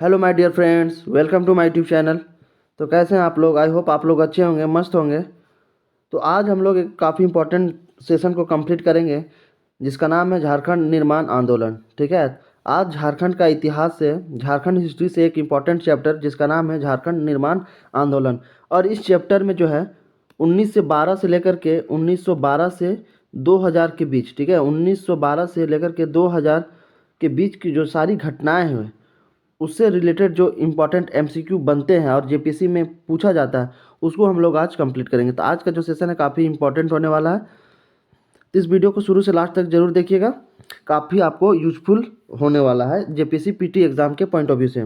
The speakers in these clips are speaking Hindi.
Hello my dear friends, welcome to my YouTube channel. तो कैसे हैं आप लोग? आई होप आप लोग अच्छे होंगे, मस्त होंगे। तो आज हम लोग एक काफ़ी इंपॉर्टेंट सेशन को कंप्लीट करेंगे जिसका नाम है झारखंड निर्माण आंदोलन। ठीक है। आज झारखंड का इतिहास से, झारखंड हिस्ट्री से एक इम्पॉर्टेंट चैप्टर जिसका नाम है झारखंड निर्माण आंदोलन। और इस चैप्टर में जो है 1912 से लेकर के 1912 से 2000 के बीच, ठीक है, 1912 से लेकर के 2000 के बीच की जो सारी घटनाएं हैं उससे रिलेटेड जो इम्पोर्टेंट एमसीक्यू बनते हैं और जेपीसी में पूछा जाता है उसको हम लोग आज कंप्लीट करेंगे। तो आज का जो सेशन है काफ़ी इंपॉर्टेंट होने वाला है। तो इस वीडियो को शुरू से लास्ट तक जरूर देखिएगा, काफ़ी आपको यूजफुल होने वाला है जेपीसी पीटी एग्ज़ाम के पॉइंट ऑफ व्यू से।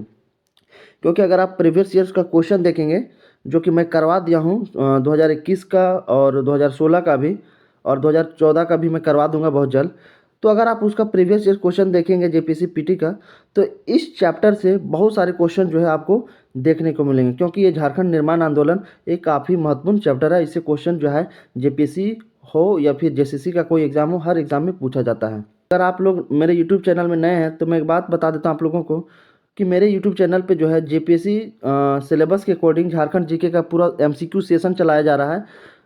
क्योंकि अगर आप प्रीवियस ईयर्स का क्वेश्चन देखेंगे जो कि मैं करवा दिया हूँ 2021 का और 2016 का भी, और 2014 का भी मैं करवा दूंगा बहुत जल्द। तो अगर आप उसका प्रीवियस ईयर क्वेश्चन देखेंगे जेपीसी पीटी का, तो इस चैप्टर से बहुत सारे क्वेश्चन जो है आपको देखने को मिलेंगे। क्योंकि ये झारखंड निर्माण आंदोलन एक काफ़ी महत्वपूर्ण चैप्टर है। इससे क्वेश्चन जो है जेपीसी हो या फिर जेसीसी का कोई एग्जाम हो, हर एग्जाम में पूछा जाता है। अगर आप लोग मेरे यूट्यूब चैनल में नए हैं तो मैं एक बात बता देता हूँ आप लोगों को कि मेरे यूट्यूब चैनल पे जो है जेपीएससी सिलेबस के अकॉर्डिंग झारखंड जीके का पूरा एमसीक्यू सेशन चलाया जा रहा है।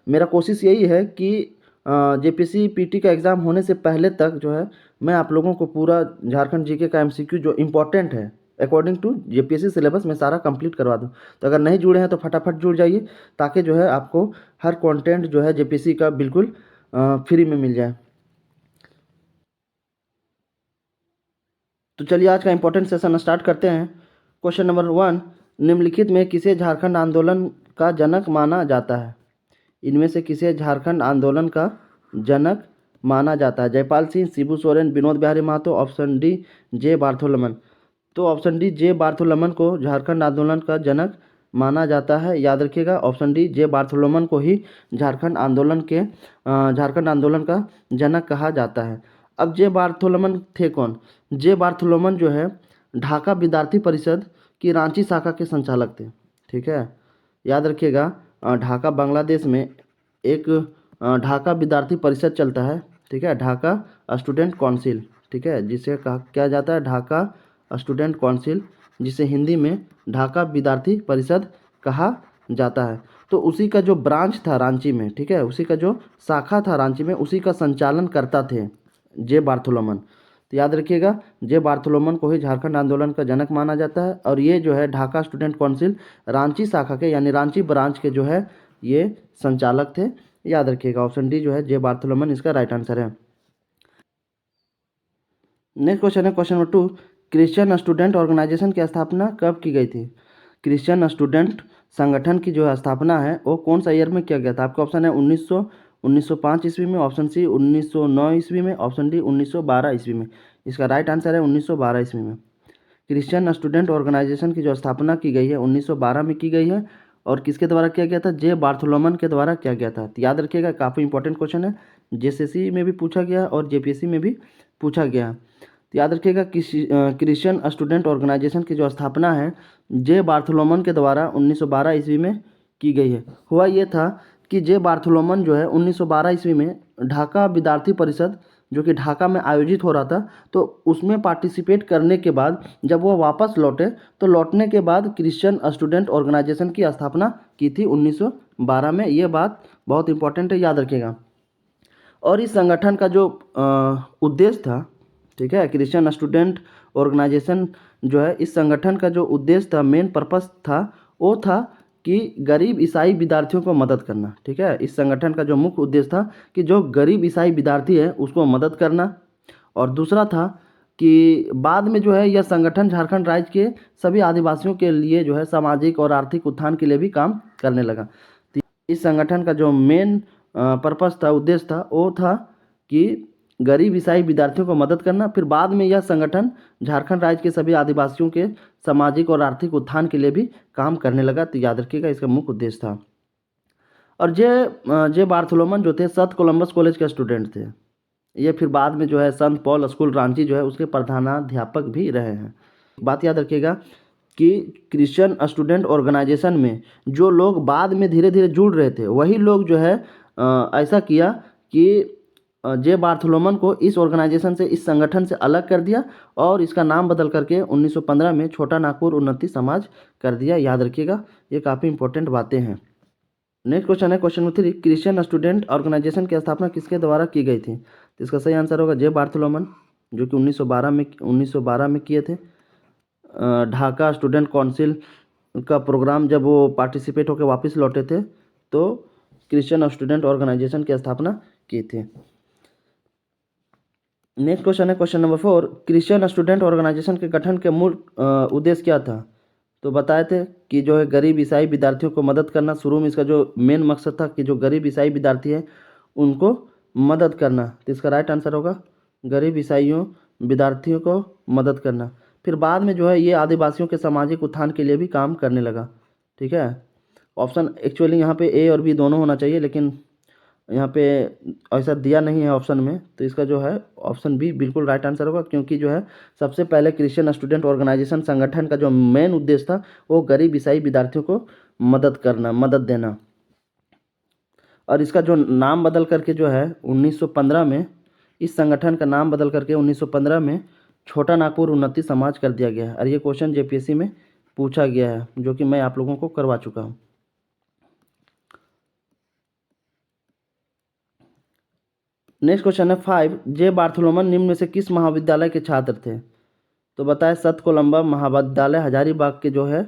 मेरा कोशिश यही है कि जेपीएससी पीटी का एग्ज़ाम होने से पहले तक जो है मैं आप लोगों को पूरा झारखंड जीके का एमसीक्यू जो इम्पोर्टेंट है अकॉर्डिंग टू जेपीएससी सिलेबस में सारा कंप्लीट करवा दूँ। तो अगर नहीं जुड़े हैं तो फटाफट जुड़ जाइए ताकि जो है आपको हर कंटेंट जो है जेपीएससी का बिल्कुल फ्री में मिल जाए। तो चलिए आज का इंपॉर्टेंट सेशन स्टार्ट करते हैं। क्वेश्चन नंबर 1, निम्नलिखित में किसे झारखंड आंदोलन का जनक माना जाता है? इनमें से किसे झारखंड आंदोलन का जनक माना जाता है? Jaipal Singh, Shibu Soren, Vinod Bihari Mahato, option D J Bartholman. तो ऑप्शन डी जे बार्थोलमन को झारखंड आंदोलन का जनक माना जाता है। याद रखिएगा, ऑप्शन डी जे बार्थोलमन को ही झारखंड आंदोलन का जनक कहा जाता है। अब जे बार्थोलमन थे कौन? जे बार्थोलमन जो है ढाका विद्यार्थी परिषद की रांची शाखा के संचालक थे। ठीक है, याद रखिएगा। ढाका बांग्लादेश में एक ढाका विद्यार्थी परिषद चलता है। ठीक है, ढाका स्टूडेंट काउंसिल। ठीक है, जिसे कहा क्या जाता है ढाका स्टूडेंट काउंसिल, जिसे हिंदी में ढाका विद्यार्थी परिषद कहा जाता है। तो उसी का जो ब्रांच था रांची में, ठीक है, उसी का जो शाखा था रांची में, उसी का संचालन करता थे जे बार्थोलोमन। तो याद रखिएगा, जे बार्थोलोमन को ही झारखंड आंदोलन का जनक माना जाता है। और ये जो है ढाका स्टूडेंट काउंसिल रांची शाखा के यानी रांची ब्रांच के जो है ये संचालक थे। याद रखिएगा, ऑप्शन डी जो है जे बार्थोलोमन इसका राइट आंसर है। नेक्स्ट क्वेश्चन है question number 2, Christian student organisation की स्थापना कब की गई थी? क्रिश्चियन स्टूडेंट संगठन की जो स्थापना है वो कौन सा ईयर में किया गया था? आपका ऑप्शन है 1905 ईस्वी में, ऑप्शन सी 1909 ईस्वी में, ऑप्शन डी 1912 ईस्वी में। इसका राइट आंसर है 1912 ईस्वी में। क्रिश्चियन स्टूडेंट ऑर्गेनाइजेशन की जो स्थापना की गई है 1912 में की गई है। और किसके द्वारा किया गया था? जे बार्थोलोमन के द्वारा किया गया था। तो याद रखिएगा, काफ़ी इंपॉर्टेंट क्वेश्चन है, जेसीसी में भी पूछा गया और जेपीएससी में भी पूछा गया। तो याद रखिएगा कि क्रिश्चियन स्टूडेंट ऑर्गेनाइजेशन की जो स्थापना है जे बार्थोलोमन के द्वारा 1912 ईस्वी में की गई है। हुआ ये था कि जे बार्थोलोमन जो है 1912 ईस्वी में ढाका विद्यार्थी परिषद जो कि ढाका में आयोजित हो रहा था, तो उसमें पार्टिसिपेट करने के बाद जब वो वापस लौटे तो लौटने के बाद क्रिश्चियन स्टूडेंट ऑर्गेनाइजेशन की स्थापना की थी 1912 में। ये बात बहुत इंपॉर्टेंट है, याद रखिएगा। और इस संगठन का जो उद्देश्य था, ठीक है, क्रिश्चियन स्टूडेंट ऑर्गेनाइजेशन जो है इस संगठन का जो उद्देश्य था, मेन पर्पस था, वो था कि गरीब ईसाई विद्यार्थियों को मदद करना। ठीक है, इस संगठन का जो मुख्य उद्देश्य था कि जो गरीब ईसाई विद्यार्थी है उसको मदद करना। और दूसरा था कि बाद में जो है यह संगठन झारखंड राज्य के सभी आदिवासियों के लिए जो है सामाजिक और आर्थिक उत्थान के लिए भी काम करने लगा। तो इस संगठन का जो मेन पर्पस था, उद्देश्य था, वो था कि गरीब ईसाई विद्यार्थियों को मदद करना। फिर बाद में यह संगठन झारखंड राज्य के सभी आदिवासियों के सामाजिक और आर्थिक उत्थान के लिए भी काम करने लगा। तो याद रखिएगा, इसका मुख्य उद्देश्य था। और जे बार्थोलोमन जो थे सत कोलंबस कॉलेज के स्टूडेंट थे। ये फिर बाद में जो है संत पॉल स्कूल रांची जो है उसके प्रधानाध्यापक भी रहे हैं। बात याद रखिएगा कि क्रिश्चियन स्टूडेंट ऑर्गेनाइजेशन में जो लोग बाद में धीरे धीरे जुड़ रहे थे वही लोग जो है ऐसा किया कि जे बार्थोलोमन को इस ऑर्गेनाइजेशन से, इस संगठन से अलग कर दिया और इसका नाम बदल करके 1915 में छोटा नागपुर उन्नति समाज कर दिया। याद रखिएगा, ये काफ़ी इंपॉर्टेंट बातें हैं। नेक्स्ट क्वेश्चन है question number 3, Christian student organisation की स्थापना किसके द्वारा की गई थी? तो इसका सही आंसर होगा जे बार्थोलोमन, जो कि 1912 में किए थे। ढाका स्टूडेंट काउंसिल का प्रोग्राम जब वो पार्टिसिपेट होकर वापस लौटे थे तो क्रिश्चियन स्टूडेंट ऑर्गेनाइजेशन की स्थापना की थी। नेक्स्ट क्वेश्चन है question number 4, Christian student organisation के गठन के मूल उद्देश्य क्या था? तो बताए थे कि जो है गरीब ईसाई विद्यार्थियों को मदद करना। शुरू में इसका जो मेन मकसद था कि जो गरीब ईसाई विद्यार्थी हैं उनको मदद करना। तो इसका राइट आंसर होगा गरीब ईसाइयों विद्यार्थियों को मदद करना। फिर बाद में जो है ये आदिवासियों के सामाजिक उत्थान के लिए भी काम करने लगा। ठीक है, ऑप्शन एक्चुअली यहाँ पे ए और बी दोनों होना चाहिए, लेकिन यहाँ पे ऐसा दिया नहीं है ऑप्शन में, तो इसका जो है ऑप्शन बी बिल्कुल राइट आंसर होगा, क्योंकि जो है सबसे पहले क्रिश्चियन स्टूडेंट ऑर्गेनाइजेशन संगठन का जो मेन उद्देश्य था वो गरीब ईसाई विद्यार्थियों को मदद करना, मदद देना। और इसका जो नाम बदल करके जो है 1915 में, इस संगठन का नाम बदल करके 1915 में छोटा नागपुर उन्नति समाज कर दिया गया है। और ये क्वेश्चन जेपीएससी में पूछा गया है, जो कि मैं आप लोगों को करवा चुका हूँ। नेक्स्ट क्वेश्चन है 5, जे बार्थोलोमन निम्न में से किस महाविद्यालय के छात्र थे? तो बताए संत कोलंबा महाविद्यालय हजारीबाग के जो है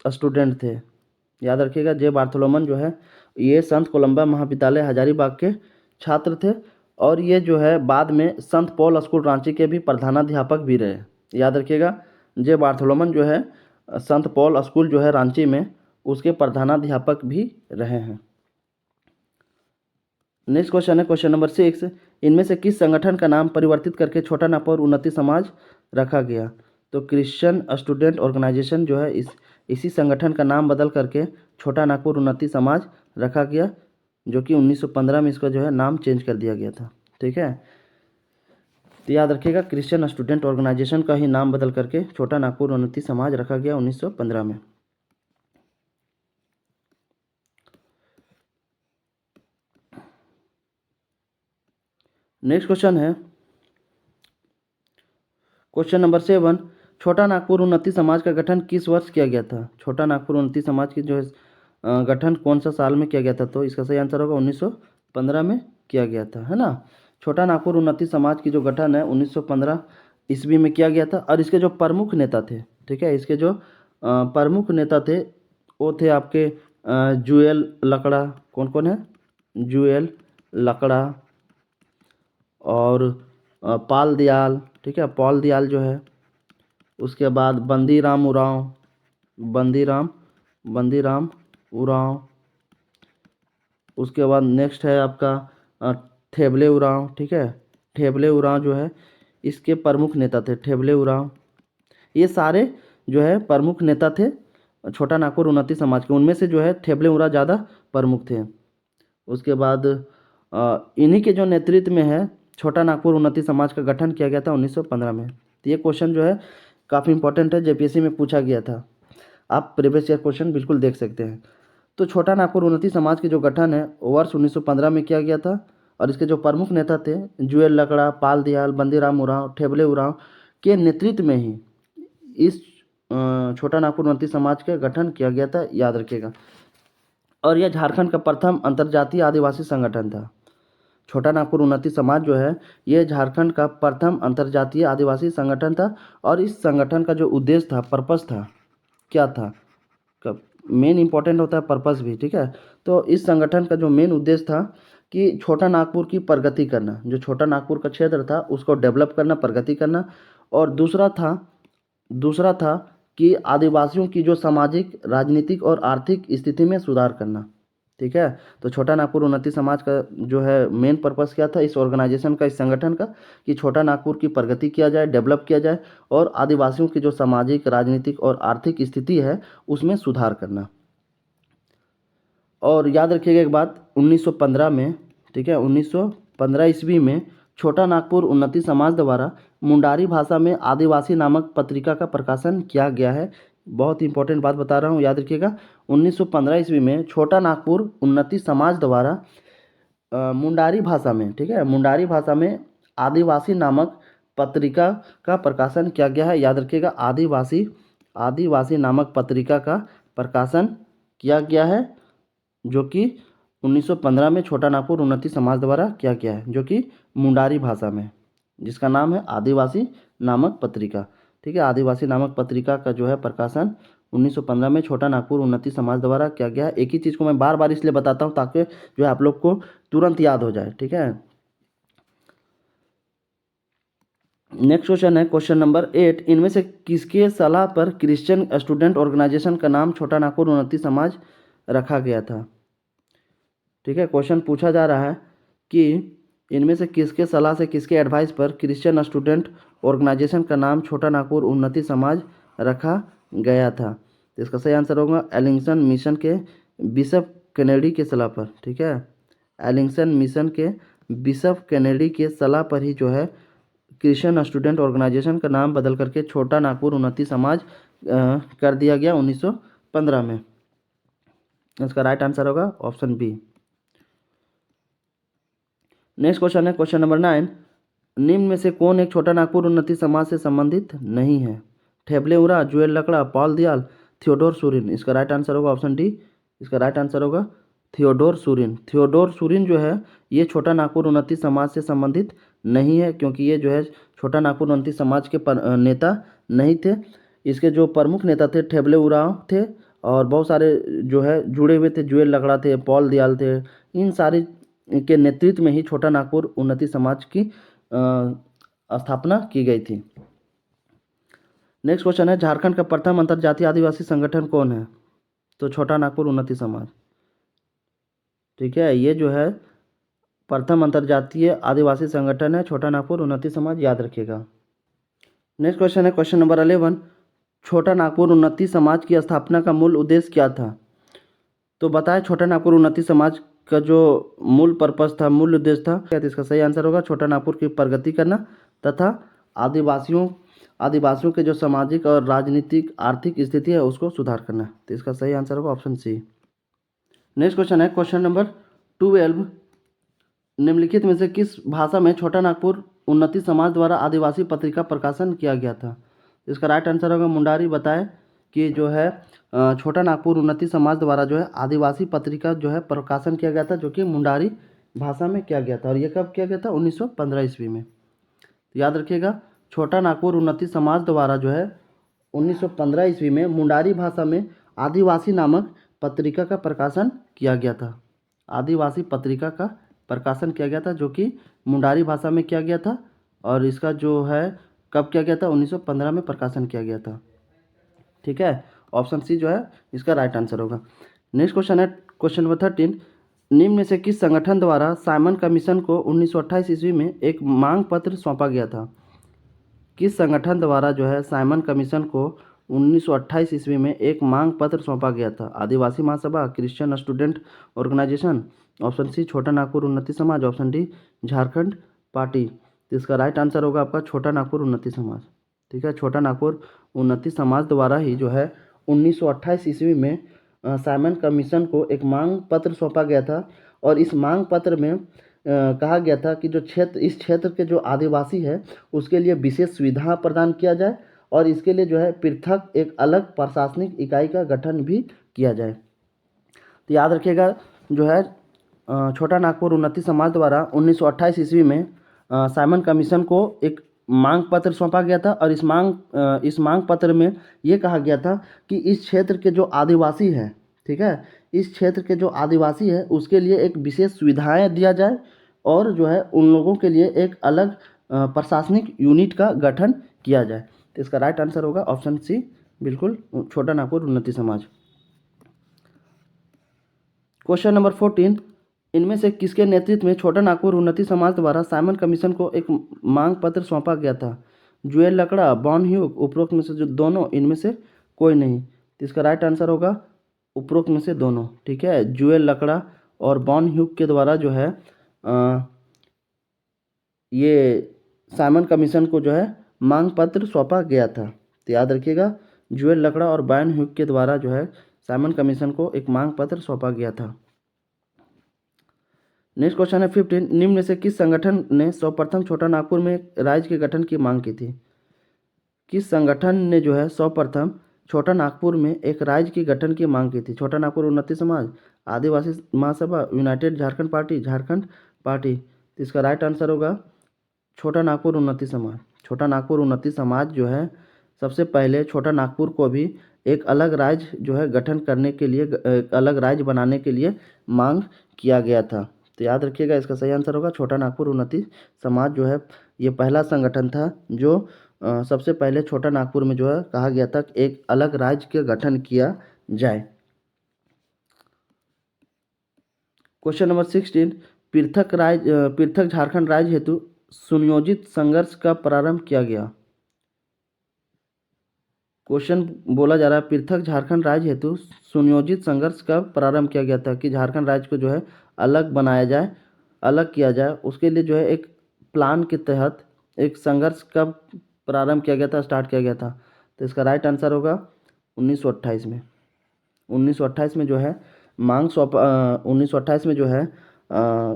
स्टूडेंट थे। याद रखिएगा, जे बार्थोलोमन जो है ये संत कोलंबा महाविद्यालय हजारीबाग के छात्र थे और ये जो है बाद में संत पॉल स्कूल रांची के भी प्रधानाध्यापक भी रहे। याद रखिएगा, जे बार्थोलोमन जो है संत पॉल स्कूल जो है रांची में उसके प्रधानाध्यापक भी रहे हैं। नेक्स्ट क्वेश्चन है क्वेश्चन नंबर 6, इनमें से किस संगठन का नाम परिवर्तित करके छोटा नागपुर उन्नति समाज रखा गया? तो क्रिश्चियन स्टूडेंट ऑर्गेनाइजेशन जो है इसी संगठन का नाम बदल करके छोटा नागपुर उन्नति समाज रखा गया, जो कि 1915 में इसका जो है नाम चेंज कर दिया गया था। ठीक है, तो याद रखिएगा क्रिश्चियन स्टूडेंट ऑर्गेनाइजेशन का ही नाम बदल करके छोटा नागपुर उन्नति समाज रखा गया 1915 में। नेक्स्ट क्वेश्चन है क्वेश्चन नंबर 7, छोटा नागपुर उन्नति समाज का गठन किस वर्ष किया गया था? छोटा नागपुर उन्नति समाज की जो है गठन कौन सा साल में किया गया था? तो इसका सही आंसर होगा 1915 में किया गया था, है ना। छोटा नागपुर उन्नति समाज की जो गठन है 1915 ईस्वी में किया गया था। और इसके जो प्रमुख नेता थे, ठीक है, इसके जो प्रमुख नेता थे वो थे आपके जुएल लकड़ा। कौन कौन है? जुएल लकड़ा और पाल दयाल। ठीक है, पाल दयाल जो है, उसके बाद बंदीराम उरांव, बंदीराम उरांव। उसके बाद नेक्स्ट है आपका ठेबले उरांव। ठीक है, ठेबले उरांव जो है इसके प्रमुख नेता थे, ठेबले उरांव। ये सारे जो है प्रमुख नेता थे छोटा नागपुर उन्नति समाज के, उनमें से जो है ठेबले उरांव ज़्यादा प्रमुख थे। उसके बाद इन्हीं के जो नेतृत्व में है छोटा नागपुर उन्नति समाज का गठन किया गया था 1915 में। तो ये क्वेश्चन जो है काफ़ी इंपॉर्टेंट है, जेपीएससी में पूछा गया था। आप प्रीवियस ईयर क्वेश्चन बिल्कुल देख सकते हैं। तो छोटा नागपुर उन्नति समाज के जो गठन है वर्ष 1915 में किया गया था और इसके जो प्रमुख नेता थे जुएल लकड़ा, पाल दयाल, बंदीराम उरांव, ठेबले उरांव के नेतृत्व में ही इस छोटा नागपुर उन्नति समाज का गठन किया गया था। याद रखिएगा, और यह झारखंड का प्रथम अंतर्जातीय आदिवासी संगठन था। छोटा नागपुर उन्नति समाज जो है ये झारखंड का प्रथम अंतर्जातीय आदिवासी संगठन था। और इस संगठन का जो उद्देश्य था, पर्पस था, क्या था? मेन इंपॉर्टेंट होता है पर्पस भी। ठीक है, तो इस संगठन का जो मेन उद्देश्य था कि छोटा नागपुर की प्रगति करना, जो छोटा नागपुर का क्षेत्र था उसको डेवलप करना, प्रगति करना। और दूसरा था कि आदिवासियों की जो सामाजिक, राजनीतिक और आर्थिक स्थिति में सुधार करना। ठीक है, तो छोटा नागपुर उन्नति समाज का जो है मेन पर्पस क्या था इस ऑर्गेनाइजेशन का, इस संगठन का, कि छोटा नागपुर की प्रगति किया जाए, डेवलप किया जाए और आदिवासियों की जो सामाजिक, राजनीतिक और आर्थिक स्थिति है उसमें सुधार करना। और याद रखिएगा एक बात, 1915 में, ठीक है, 1915 ईस्वी में छोटा नागपुर उन्नति समाज द्वारा मुंडारी भाषा में आदिवासी नामक पत्रिका का प्रकाशन किया गया है। बहुत इंपॉर्टेंट बात बता रहा हूँ, याद रखिएगा। 1915 ईस्वी में छोटा नागपुर उन्नति समाज द्वारा मुंडारी भाषा में, ठीक है, मुंडारी भाषा में आदिवासी नामक पत्रिका का प्रकाशन किया गया है। याद रखिएगा, आदिवासी आदिवासी नामक पत्रिका का प्रकाशन किया गया है, जो कि 1915 में छोटा नागपुर उन्नति समाज द्वारा किया गया है, जो कि मुंडारी भाषा में, जिसका नाम है आदिवासी नामक पत्रिका। ठीक है, आदिवासी नामक पत्रिका का जो है प्रकाशन 1915 में छोटा नागपुर उन्नति समाज द्वारा किया गया है। एक ही चीज़ को मैं बार बार इसलिए बताता हूँ ताकि जो है आप लोग को तुरंत याद हो जाए। ठीक है, नेक्स्ट क्वेश्चन है क्वेश्चन नंबर 8। इनमें से किसके सलाह पर क्रिश्चियन स्टूडेंट ऑर्गेनाइजेशन का नाम छोटा नागपुर उन्नति समाज रखा गया था? ठीक है, क्वेश्चन पूछा जा रहा है कि इनमें से किसके सलाह से, किसके एडवाइस पर क्रिश्चियन स्टूडेंट ऑर्गेनाइजेशन का नाम छोटा नागपुर उन्नति समाज रखा गया था? तो इसका सही आंसर होगा एलिंगसन मिशन के बिशप कैनेडी के सलाह पर। ठीक है, एलिंगसन मिशन के बिशप कैनेडी के सलाह पर ही जो है क्रिश्चियन स्टूडेंट ऑर्गेनाइजेशन का नाम बदल करके छोटा नागपुर उन्नति समाज कर दिया गया 1915 में। इसका राइट आंसर होगा ऑप्शन बी। नेक्स्ट क्वेश्चन है क्वेश्चन नंबर 9। निम्न में से कौन एक छोटा नागपुर उन्नति समाज से संबंधित नहीं है? ठेबले उरा, जुएल लकड़ा, पॉल दयाल, थियोडोर सूरिन। इसका राइट आंसर होगा ऑप्शन डी। इसका राइट आंसर होगा थियोडोर सूरिन। थियोडोर सूरिन जो है ये छोटा नागपुर उन्नति समाज से संबंधित नहीं है, क्योंकि ये जो है छोटा नागपुर उन्नति समाज के नेता नहीं थे। इसके जो प्रमुख नेता थे ठेबले उरांव थे, और बहुत सारे जो है जुड़े हुए थे, जुएल लकड़ा थे, पॉल दयाल थे। इन सारे के नेतृत्व में ही छोटा नागपुर उन्नति समाज की स्थापना की गई थी। नेक्स्ट क्वेश्चन है झारखंड का प्रथम अंतर्जातीय आदिवासी संगठन कौन है? तो छोटा नागपुर उन्नति समाज। ठीक है, ये जो है प्रथम अंतर्जातीय आदिवासी संगठन है छोटा नागपुर उन्नति समाज, याद रखिएगा। नेक्स्ट क्वेश्चन है क्वेश्चन नंबर 11। छोटा नागपुर उन्नति समाज की स्थापना का मूल उद्देश्य क्या था? तो बताएं छोटा नागपुर उन्नति समाज का जो मूल पर्पस था, मूल उद्देश्य था क्या? तो इसका सही आंसर होगा छोटा नागपुर की प्रगति करना तथा आदिवासियों के जो सामाजिक और राजनीतिक आर्थिक स्थिति है उसको सुधार करना। तो इसका सही आंसर होगा ऑप्शन सी। नेक्स्ट क्वेश्चन है क्वेश्चन नंबर 12। निम्नलिखित में से किस भाषा में छोटा नागपुर उन्नति समाज द्वारा आदिवासी पत्रिका प्रकाशन किया गया था? इसका राइट आंसर होगा मुंडारी। बताएं कि जो है छोटा नागपुर उन्नति समाज द्वारा जो है आदिवासी पत्रिका जो है प्रकाशन किया गया था, जो कि मुंडारी भाषा में किया गया था, और ये कब किया गया था? 1915 ईस्वी में। तो याद रखिएगा, छोटा नागपुर उन्नति समाज द्वारा जो है 1915 ईस्वी में मुंडारी भाषा में आदिवासी नामक पत्रिका का प्रकाशन किया गया था। आदिवासी पत्रिका का प्रकाशन किया गया था, जो कि मुंडारी भाषा में किया गया था, और इसका जो है कब किया गया था? 1915 में प्रकाशन किया गया था। ठीक है, ऑप्शन सी जो है इसका राइट आंसर होगा। नेक्स्ट क्वेश्चन है क्वेश्चन नंबर 13। निम्न में से किस संगठन द्वारा साइमन कमीशन को 1928 ईस्वी में एक मांग पत्र सौंपा गया था? किस संगठन द्वारा जो है साइमन कमीशन को 1928 ईस्वी में एक मांग पत्र सौंपा गया था? Adivasi Mahasabha, Christian student organisation, option C Chhota Nagpur Unnati समाज, ऑप्शन डी झारखंड पार्टी। तो इसका राइट आंसर होगा आपका छोटा नागपुर उन्नति समाज। ठीक है, छोटा नागपुर उन्नति समाज द्वारा ही जो है 1928 ईस्वी में साइमन कमीशन को एक मांग पत्र सौंपा गया था, और इस मांग पत्र में कहा गया था कि जो इस क्षेत्र के जो आदिवासी है उसके लिए विशेष सुविधा प्रदान किया जाए, और इसके लिए जो है पृथक एक अलग प्रशासनिक इकाई का गठन भी किया जाए। तो याद रखिएगा, जो है छोटा नागपुर उन्नति समाज द्वारा 1928 ईस्वी में साइमन कमीशन को एक मांग पत्र सौंपा गया था, और इस मांग पत्र में ये कहा गया था कि इस क्षेत्र के जो आदिवासी हैं, ठीक है, इस क्षेत्र के जो आदिवासी है उसके लिए एक विशेष सुविधाएं दिया जाए, और जो है उन लोगों के लिए एक अलग प्रशासनिक यूनिट का गठन किया जाए। तो इसका राइट आंसर होगा ऑप्शन सी, बिल्कुल छोटा नागपुर उन्नति समाज। Question number 14। इनमें से किसके नेतृत्व में छोटा नागपुर उन्नति समाज द्वारा साइमन कमीशन को एक मांग पत्र सौंपा गया था? जुएल लकड़ा, बॉन ह्यूग, उपरोक्त में से जो दोनों, इनमें से कोई नहीं। तो इसका राइट आंसर होगा उपरोक्त में से दोनों। ठीक है, जुएल लकड़ा और बॉन ह्यूग के द्वारा जो है ये साइमन कमीशन को जो है मांग पत्र सौंपा गया था। तो याद रखिएगा, जुएल लकड़ा और बॉन ह्यूग के द्वारा जो है साइमन कमीशन को एक मांग पत्र सौंपा गया था। नेक्स्ट क्वेश्चन है 15, निम्न में से किस संगठन ने सर्वप्रथम छोटा नागपुर में एक राज्य के गठन की मांग की थी? किस संगठन ने जो है सर्वप्रथम छोटा नागपुर में एक राज्य की गठन की मांग की थी? छोटा Nagpur Unnati Samaj, Adivasi Mahasabha, United Jharkhand party, Jharkhand party. तो इसका राइट आंसर होगा छोटा नागपुर उन्नति समाज। छोटा नागपुर उन्नति समाज जो है सबसे पहले छोटा नागपुर को भी एक अलग राज्य जो है गठन करने के लिए, एक अलग राज्य बनाने के लिए मांग किया गया था। तो याद रखिएगा, इसका सही आंसर होगा छोटा नागपुर उन्नति समाज जो है ये पहला संगठन था जो सबसे पहले छोटा नागपुर में जो है कहा गया था कि एक अलग राज्य का गठन किया जाए। क्वेश्चन नंबर 16, पृथक झारखंड राज्य हेतु सुनियोजित संघर्ष का प्रारंभ किया गया। क्वेश्चन बोला जा रहा है पृथक झारखंड राज्य हेतु सुनियोजित संघर्ष का प्रारंभ किया गया था कि झारखंड राज्य को जो है अलग बनाया जाए, अलग किया जाए, उसके लिए जो है एक प्लान के तहत एक संघर्ष का प्रारंभ किया गया था, स्टार्ट किया गया था। तो इसका राइट आंसर होगा 1928 में। 1928 में जो है मांग सौंपा 1928 में जो है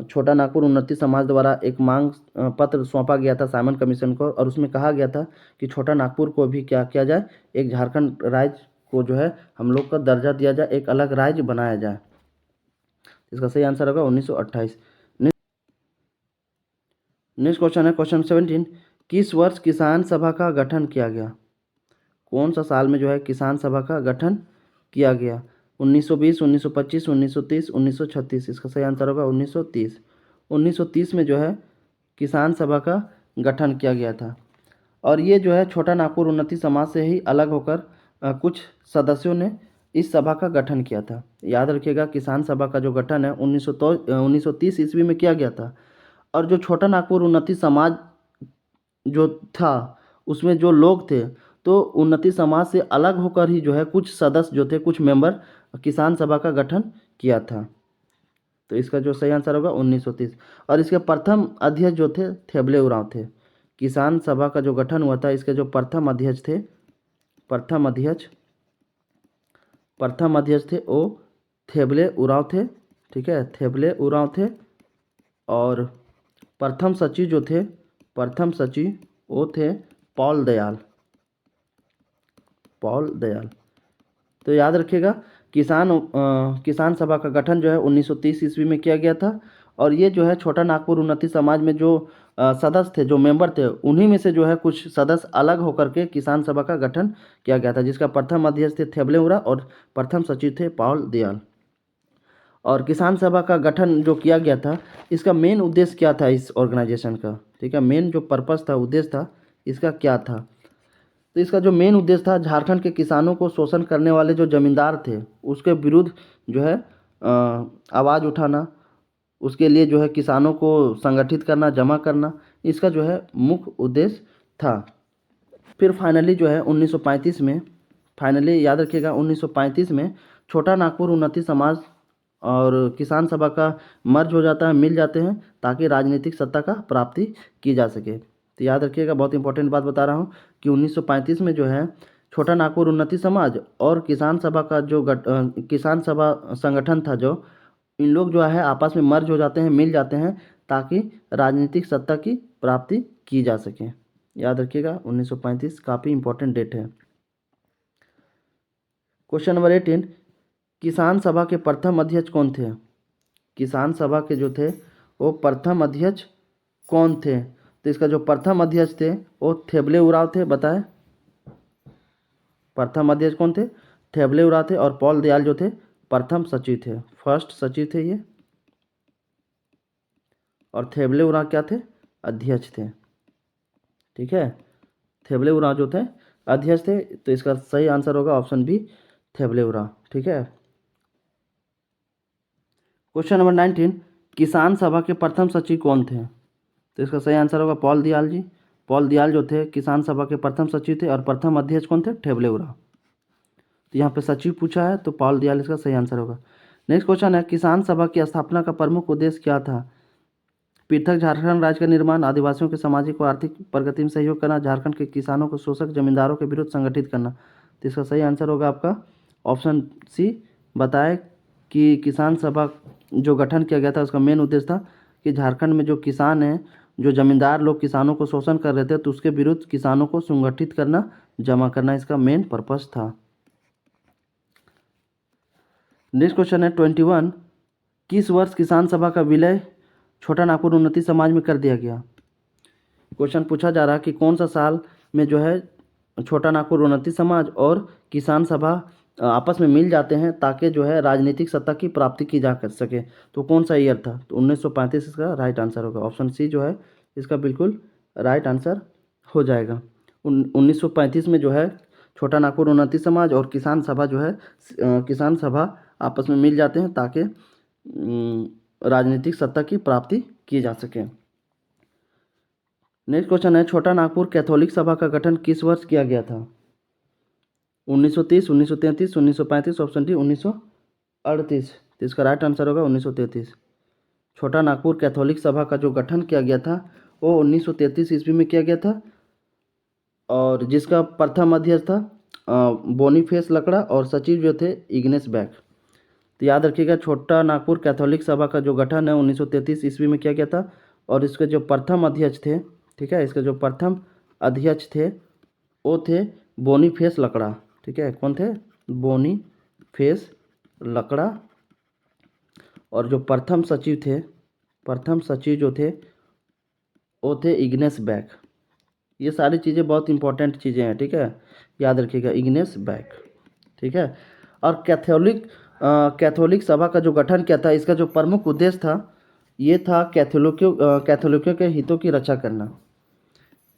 छोटा नागपुर उन्नति समाज द्वारा एक मांग पत्र सौंपा गया था साइमन कमीशन को, और उसमें कहा गया था कि छोटा नागपुर को भी क्या किया जाए, एक झारखंड राज्य को जो है हम लोग का दर्जा दिया जाए, एक अलग राज्य बनाया जाए। इसका सही आंसर होगा 1928। नेक्स्ट क्वेश्चन है क्वेश्चन 17, किस वर्ष किसान सभा का गठन किया गया? कौन सा साल में जो है किसान सभा का गठन किया गया? 1920, 1925, 1930, 1936। इसका सही आंसर होगा 1930। 1930 में जो है किसान सभा का गठन किया गया था, और ये जो है छोटा नागपुर उन्नति समाज से ही अलग होकर कुछ सदस्यों ने इस सभा का गठन किया था। याद रखिएगा, किसान सभा का जो गठन है 1930 ईस्वी में किया गया था, और जो छोटा नागपुर उन्नति समाज जो था उसमें जो लोग थे, तो उन्नति समाज से अलग होकर ही जो है कुछ सदस्य जो थे, कुछ मेंबर किसान सभा का गठन किया था। तो इसका जो सही आंसर होगा 1930। और इसके प्रथम अध्यक्ष जो थे थेबले उरांव थे। किसान सभा का जो गठन हुआ था इसके जो प्रथम अध्यक्ष थे, प्रथम अध्यक्ष थे वो थेबले उरांव थे। ठीक है, थेबले उरांव थे। और प्रथम सचिव जो थे, प्रथम सचिव वो थे पॉल दयाल। तो याद रखिएगा, किसान सभा का गठन जो है 1930 ईस्वी में किया गया था, और ये जो है छोटा नागपुर उन्नति समाज में जो सदस्य थे, जो मेंबर थे, उन्हीं में से जो है कुछ सदस्य अलग होकर के किसान सभा का गठन किया गया था, जिसका प्रथम अध्यक्ष थे थेबले उरा और प्रथम सचिव थे पॉल दयाल। और किसान सभा का गठन जो किया गया था, इसका मेन उद्देश्य क्या था इस ऑर्गेनाइजेशन का? ठीक है, मेन जो पर्पस था, उद्देश्य था, इसका क्या था? तो इसका जो मेन उद्देश्य था, झारखंड के किसानों को शोषण करने वाले जो जमींदार थे उसके विरुद्ध जो है आवाज़ उठाना, उसके लिए जो है किसानों को संगठित करना, जमा करना, इसका जो है मुख्य उद्देश्य था। फिर फाइनली जो है 1935 में, फाइनली याद रखिएगा 1935 में छोटा नागपुर उन्नति समाज और किसान सभा का मर्ज हो जाता है, मिल जाते हैं, ताकि राजनीतिक सत्ता का प्राप्ति की जा सके। तो याद रखिएगा, बहुत इंपॉर्टेंट बात बता रहा हूँ कि 1935 में जो है छोटा नागपुर उन्नति समाज और किसान सभा का जो किसान सभा संगठन था, जो इन लोग जो है आपस में मर्ज हो जाते हैं, मिल जाते हैं, ताकि राजनीतिक सत्ता की प्राप्ति की जा सके। याद रखिएगा 1935 काफ़ी इंपॉर्टेंट डेट है। क्वेश्चन नंबर 18, किसान सभा के प्रथम अध्यक्ष कौन थे? किसान सभा के जो थे वो प्रथम अध्यक्ष कौन थे? तो इसका जो प्रथम अध्यक्ष थे वो थेबले उरांव थे। बताएं, प्रथम अध्यक्ष कौन थे? थेबले उरांव थे। और पॉल दयाल जो थे प्रथम सचिव थे, फर्स्ट सचिव थे ये। और थेबले उरांव क्या थे? अध्यक्ष थे। ठीक है, थेबले उरांव जो थे अध्यक्ष थे। तो इसका सही आंसर होगा ऑप्शन बी, थेबले उरांव। ठीक है। क्वेश्चन नंबर 19, किसान सभा के प्रथम सचिव कौन थे? तो इसका सही आंसर होगा पॉल दयाल जी। पॉल दयाल जो थे किसान सभा के प्रथम सचिव थे, और प्रथम अध्यक्ष कौन थे? थेबले उरांव। तो यहाँ पे सचिव पूछा है, तो पॉल दयाल इसका सही आंसर होगा। नेक्स्ट क्वेश्चन है, किसान सभा की स्थापना का प्रमुख उद्देश्य क्या था? पृथक झारखंड राज्य का निर्माण, आदिवासियों के सामाजिक और आर्थिक प्रगति में सहयोग करना, झारखंड के किसानों को शोषक जमींदारों के विरुद्ध संगठित करना। तो इसका सही आंसर होगा आपका ऑप्शन सी। बताएं कि किसान सभा जो गठन किया गया था उसका मेन उद्देश्य था कि झारखंड में जो किसान हैं, जो जमींदार लोग किसानों को शोषण कर रहे थे, तो उसके विरुद्ध किसानों को संगठित करना, जमा करना इसका मेन पर्पस था। नेक्स्ट क्वेश्चन है 21, किस वर्ष किसान सभा का विलय छोटा नागपुर उन्नति समाज में कर दिया गया? क्वेश्चन पूछा जा रहा है कि कौन सा साल में जो है छोटा नागपुर उन्नति समाज और किसान सभा आपस में मिल जाते हैं ताकि जो है राजनीतिक सत्ता की प्राप्ति की जा कर सके। तो कौन सा ईयर था? तो 1935 इसका राइट आंसर होगा। ऑप्शन सी जो है इसका बिल्कुल राइट आंसर हो जाएगा। 1935 में जो है छोटा नागपुर उन्नति समाज और किसान सभा जो है किसान सभा आपस में मिल जाते हैं ताकि राजनीतिक सत्ता की प्राप्ति की जा सके। नेक्स्ट क्वेश्चन है, छोटा नागपुर कैथोलिक सभा का गठन किस वर्ष किया गया था? 1930, 1933, 1935, ऑप्शन डी 1938। तो इसका राइट आंसर होगा 1933। छोटा नागपुर कैथोलिक सभा का जो गठन किया गया था वो 1933 ईस्वी में किया गया था, और जिसका प्रथम अध्यक्ष था बोनीफेस लकड़ा और सचिव जो थे इग्नेस बैक। तो याद रखिएगा, छोटा नागपुर कैथोलिक सभा का जो गठन है 1933 ईस्वी में किया गया था, और इसके जो प्रथम अध्यक्ष थे, ठीक है, इसके जो प्रथम अध्यक्ष थे वो थे बोनीफेस लकड़ा। ठीक है, कौन थे? बोनीफेस लकड़ा। और जो प्रथम सचिव जो थे वो थे इग्नेस बैक। ये सारी चीज़ें बहुत इंपॉर्टेंट चीज़ें हैं, ठीक है, याद रखिएगा, इग्नेस बैक। ठीक है, और कैथोलिक सभा का जो गठन किया था, इसका जो प्रमुख उद्देश्य था ये था कैथोलिकों के हितों की रक्षा करना।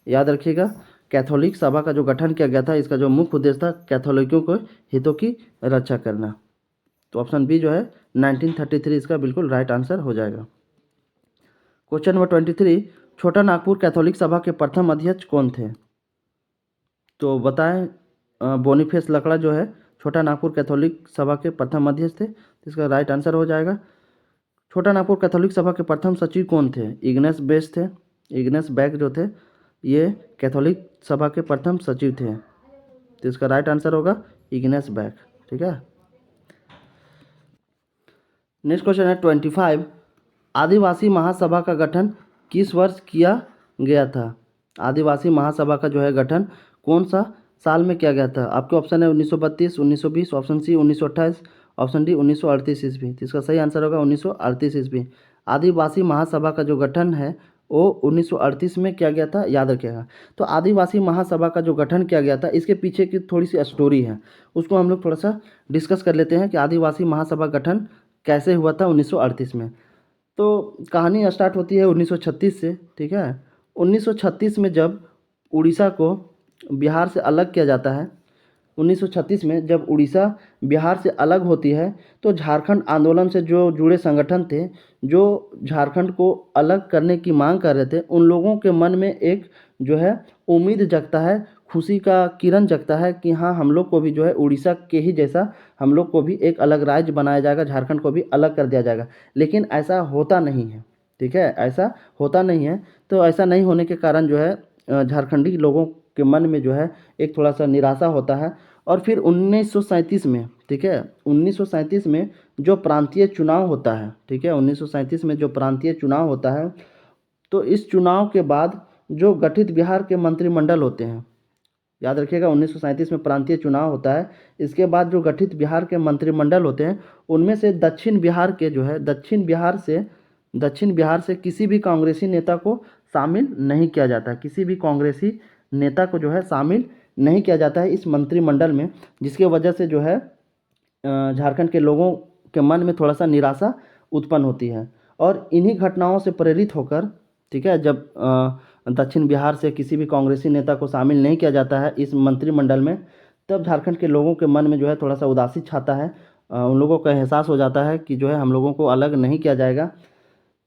याद रखिएगा, कैथोलिक सभा का जो गठन किया गया था, इसका जो मुख्य उद्देश्य था कैथोलिकों के हितों की रक्षा करना। तो ऑप्शन बी जो है 1933 इसका बिल्कुल राइट आंसर हो जाएगा। क्वेश्चन नंबर 23, छोटा नागपुर कैथोलिक सभा के प्रथम अध्यक्ष कौन थे? तो बताएं, बोनीफेस लकड़ा जो है छोटा नागपुर कैथोलिक सभा के प्रथम अध्यक्ष थे। इसका राइट आंसर हो जाएगा। छोटा नागपुर कैथोलिक सभा के प्रथम सचिव कौन थे? इग्नेस बेस थे। इग्नेस बैक जो थे ये कैथोलिक सभा के प्रथम सचिव थे। तो इसका राइट आंसर होगा इग्नेस बैक। ठीक है, नेक्स्ट क्वेश्चन है 25, आदिवासी महासभा का गठन किस वर्ष किया गया था? आदिवासी महासभा का जो है गठन कौन सा साल में किया गया था? आपके ऑप्शन है 1932, 1920, ऑप्शन सी 1928, ऑप्शन डी 1938 ईस्वी। तो इसका सही आंसर होगा 1938 ईस्वी। आदिवासी महासभा का जो गठन है वो 1938 में किया गया था, याद रखिएगा। तो आदिवासी महासभा का जो गठन किया गया था, इसके पीछे की थोड़ी सी स्टोरी है, उसको हम लोग थोड़ा सा डिस्कस कर लेते हैं कि आदिवासी महासभा गठन कैसे हुआ था 1938 में। तो कहानी स्टार्ट होती है 1936 से। ठीक है, 1936 में जब उड़ीसा को बिहार से अलग किया जाता है, 1936 में जब उड़ीसा बिहार से अलग होती है, तो झारखंड आंदोलन से जो जुड़े संगठन थे, जो झारखंड को अलग करने की मांग कर रहे थे, उन लोगों के मन में एक जो है उम्मीद जगता है, खुशी का किरण जगता है कि हाँ, हम लोग को भी जो है उड़ीसा के ही जैसा हम लोग को भी एक अलग राज्य बनाया जाएगा, झारखंड को भी अलग कर दिया जाएगा। लेकिन ऐसा होता नहीं है। ठीक है, ऐसा होता नहीं है। तो ऐसा नहीं होने के कारण जो है झारखंडी लोगों के मन में जो है एक थोड़ा सा निराशा होता है। और फिर 1937 में, ठीक है, 1937 में जो प्रांतीय चुनाव होता है, ठीक है, 1937 में जो प्रांतीय चुनाव होता है, तो इस चुनाव के बाद जो गठित बिहार के मंत्रिमंडल होते हैं, याद रखिएगा 1937 में प्रांतीय चुनाव होता है, इसके बाद जो गठित बिहार के मंत्रिमंडल होते हैं, उनमें से दक्षिण बिहार के जो है दक्षिण बिहार से किसी भी कांग्रेसी नेता को शामिल नहीं किया जाता, किसी भी कांग्रेसी नेता को जो है शामिल नहीं किया जाता है इस मंत्रिमंडल में, जिसके वजह से जो है झारखंड के लोगों के मन में थोड़ा सा निराशा उत्पन्न होती है। और इन्हीं घटनाओं से प्रेरित होकर, ठीक है, जब दक्षिण बिहार से किसी भी कांग्रेसी नेता को शामिल नहीं किया जाता है इस मंत्रिमंडल में, तब झारखंड के लोगों के मन में जो है थोड़ा सा उदासी छाता है। उन लोगों को एहसास हो जाता है कि जो है हम लोगों को अलग नहीं किया जाएगा।